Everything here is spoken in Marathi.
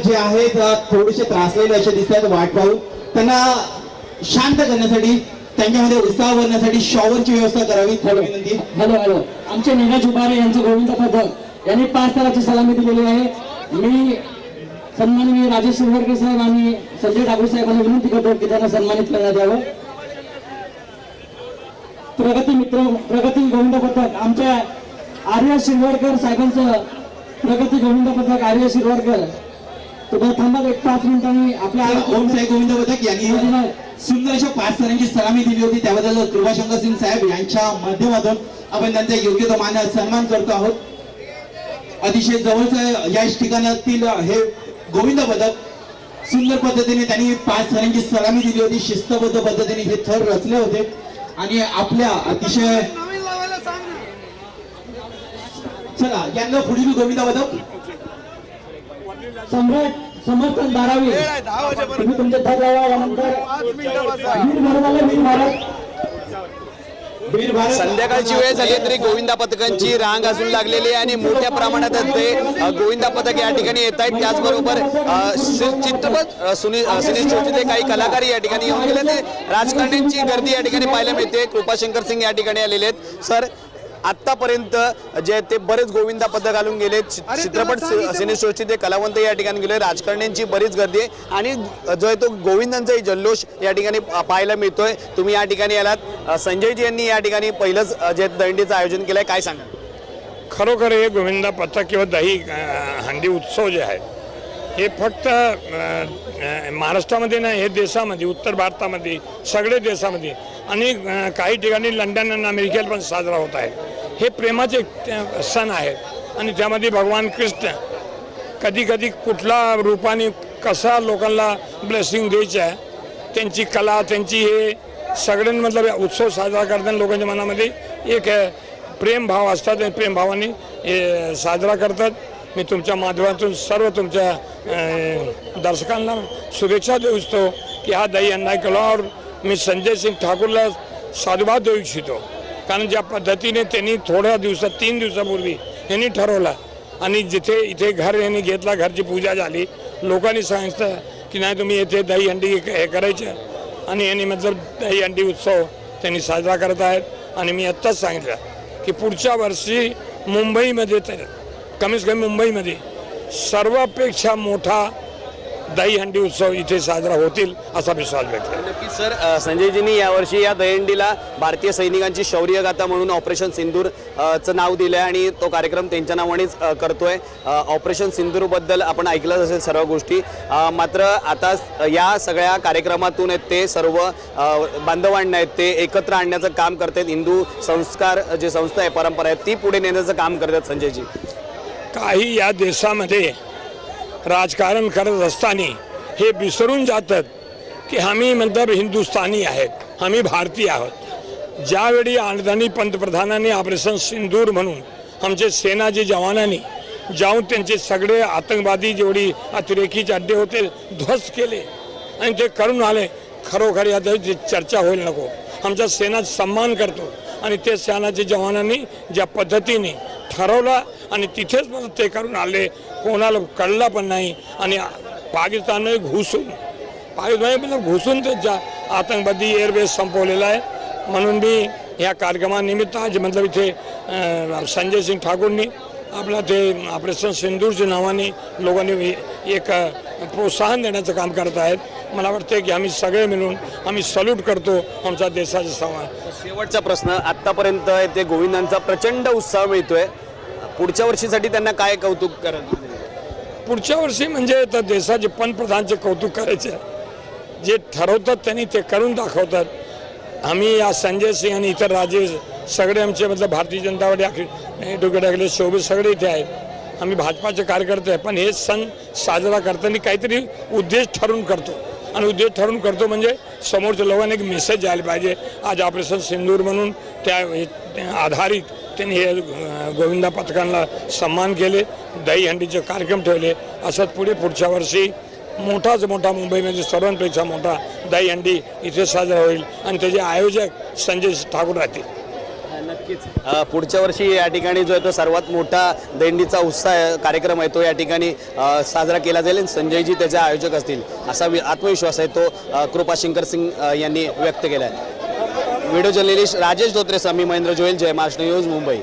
जे आहेत थोडेसे त्रासलेले असे दिसतात वाट पाहून, त्यांना शांत करण्यासाठी त्यांच्यामध्ये उत्साह भरण्यासाठी शॉवरची व्यवस्था करावी. विनंती. हॅलो आमचे नीरज उभारे यांचं गोविंद पथक यांनी 5 ताराची सलामी दिलेली आहे. मी सन्माननीय राजेश शिरवाडकर साहेब आणि संजय ठाकूर साहेबांना विनंती करतो की त्यांना सन्मानित करण्यात यावं. प्रगती गोविंद पथक आमच्या आर्य शिरवाडकर साहेबांचं प्रगती गोविंद पथक आर्य शिरवाडकर तुम्ही थांबा 5 मिनिटांनी आपल्या ओम साई गोविंद पथक यांनी सुंदर अशा 5 तारांची सलामी दिली होती. त्याबद्दल कृपाशंकर सिंग साहेब यांच्या माध्यमातून आपण त्यांचा योग्य तो मान सन्मान करतो आहोत. अतिशय जवळचं या ठिकाणातील हे गोविंद पथक सुंदर पद्धतीने त्यांनी 5 थरांची सलामी दिली होती. शिस्तबद्ध पद्धतीने हे थर रचले होते आणि आपल्या अतिशय चला यांना पुढील गोविंद पथक सम्राट समर्थन धारावी तुम्ही तुमचे थर लावा. यानंतर संध्याकाळची वेळ झाली तरी गोविंदा पथकांची रांग अजून लागलेली आहे आणि मोठ्या प्रमाणात ते गोविंदा पथक या ठिकाणी येत आहेत. त्याचबरोबर चित्रपट सिनेज शोचे काही कलाकार या ठिकाणी येऊन गेले. ते राजकारण्यांची गर्दी या ठिकाणी पाहायला मिळते. कृपाशंकर सिंग या ठिकाणी आलेले आहेत. सर, आतापर्यंत जे ते बरेच गोविंदा पथक घालून गेले, चित्रपट सिने शोचे ते कलावंत या ठिकाणी गेले, राजकारण्यांची बरीच गर्दी आहे आणि जो आहे तो गोविंदांचाही जल्लोष या ठिकाणी पाहायला मिळतोय. तुम्ही या ठिकाणी आलात, संजयजी यांनी या ठिकाणी पहिलंच जे दहीहंडीचं आयोजन केलंय, काय सांगा? खरोखर हे गोविंदा पथक किंवा दही हंडी उत्सव जे आहे हे फक्त महाराष्ट्रामध्ये नाही, हे देशामध्ये, उत्तर भारतामध्ये, सगळे देशामध्ये आणि काही ठिकाणी लंडन आणि अमेरिकेला पण साजरा होत आहे. हे प्रेमाचे सण आहेत आणि त्यामध्ये भगवान कृष्ण कधी कधी कुठल्या रूपाने कसा लोकांना ब्लेसिंग द्यायचं आहे, त्यांची कला, त्यांची हे सगळ्यांमधला उत्सव साजरा करताना लोकांच्या मनामध्ये एक प्रेमभाव असतात आणि प्रेमभावाने हे साजरा करतात. मी तुमच्या माध्यमातून सर्व तुमच्या दर्शकांना शुभेच्छा देऊ इच्छितो की हा दही हंडा केला. और मी संजय सिंग ठाकूरला साधुवाद देऊ इच्छितो, कारण ज्या पद्धतीने त्यांनी थोड्या दिवसात 3 दिवसापूर्वी यांनी ठरवलं आणि जिथे इथे घर यांनी घेतला, घरची पूजा झाली, लोकांनी सांगितलं की नाही तुम्ही येथे दही हंडी हे करायचं आणि यांनी मतलब दही हंडी उत्सव त्यांनी साजरा करत आहेत. आणि मी आत्ताच सांगितलं की पुढच्या वर्षी मुंबईमध्ये तर कमीत कमी मुंबईमध्ये सर्वापेक्षा मोठा दहीहंडी उत्सव इथे साजरा होतील असा विश्वास व्यक्त केला. नक्की सर, संजयजींनी यावर्षी या दहीहंडीला भारतीय सैनिकांची शौर्यगाथा म्हणून ऑपरेशन सिंदूर चं नाव दिलं आहे आणि तो कार्यक्रम त्यांच्या नावानेच करतोय. ऑपरेशन सिंदूरबद्दल आपण ऐकलंच असेल सर्व गोष्टी, मात्र आता या सगळ्या कार्यक्रमातून ते सर्व बांधवांना आहेत ते एकत्र आणण्याचं काम करतात. हिंदू संस्कार जे संस्था आहे, परंपरा आहे, ती पुढे नेण्याचं काम करतात. संजयजी, काही या देशामध्ये राजकारण करत असताना हे विसरून जातात की आम्ही मतलब हिंदुस्थानी आहेत, आम्ही भारतीय आहोत. ज्यावेळी आदरणीय पंतप्रधानांनी ऑपरेशन सिंदूर म्हणून आमचे सेनाचे जवानांनी जाऊन त्यांचे सगळे आतंकवादी जेवढी अतिरेकीचे अड्डे होते ध्वस्त केले आणि ते करून आले, खरोखर यात चर्चा होईल नको. आमच्या सेनाचा सन्मान करतो आणि ते सेनाचे जवानांनी ज्या पद्धतीने ठरवलं आणि तिथेच मला ते करून आले, कोणाला कळलं पण नाही आणि पाकिस्तानमध्ये घुसून ते आतंकवादी एअरबेस संपवलेला आहे. म्हणून मी ह्या कार्यक्रमानिमित्त आज मतलब इथे संजय सिंग ठाकूरनी आपला ते ऑपरेशन सिंदूरच्या नावाने लोकांनी एक प्रोत्साहन देण्याचं काम करत आहेत. मला वाटतं की आम्ही सगळे मिळून आम्ही सल्यूट करतो आमच्या देशाचा समाज. शेवटचा प्रश्न, आतापर्यंत ते गोविंदांचा प्रचंड उत्साह मिळतोय, पुढच्या वर्षीसाठी त्यांना काय कौतुक करत? पुढच्या वर्षी म्हणजे तर देशाचे पंतप्रधानचे कौतुक करायचे, जे ठरवतात त्यांनी ते करून दाखवतात. आम्ही या संजय सिंग आणि इतर राजे सगळे आमचे मतलब भारतीय जनता पार्टी शोभे सगळे इथे आहेत. आम्ही भाजपाचे कार्यकर्ते आहे, पण हे सण साजरा करताना काहीतरी उद्देश ठरवून करतो आणि उद्देश ठरवून करतो म्हणजे समोरच्या लोकांना एक मेसेज जायला पाहिजे. आज ऑपरेशन सिंदूर म्हणून त्या आधारित त्यांनी हे गोविंदा पथकांना सन्मान केले, दहीहंडीचे कार्यक्रम ठेवले. असंच पुढच्या वर्षी मोठाच मोठा मुंबईमध्ये सर्वांपेक्षा मोठा दहीहंडी इथे साजरा होईल आणि त्याचे आयोजक संजय ठाकूर राहतील. पुढच्या वर्षी या ठिकाणी जो आहे तो सर्वात मोठा दिंडीचा उत्साह कार्यक्रम आहे तो या ठिकाणी साजरा केला जाईल आणि संजयजी त्याचे आयोजक असतील असा आत्मविश्वास आहे तो कृपा शंकर सिंग यांनी व्यक्त केला आहे. व्हिडिओ जर्नलिस्ट राजेश धोत्रे, समी महेंद्र जोयल, जय महाराष्ट्र न्यूज, मुंबई.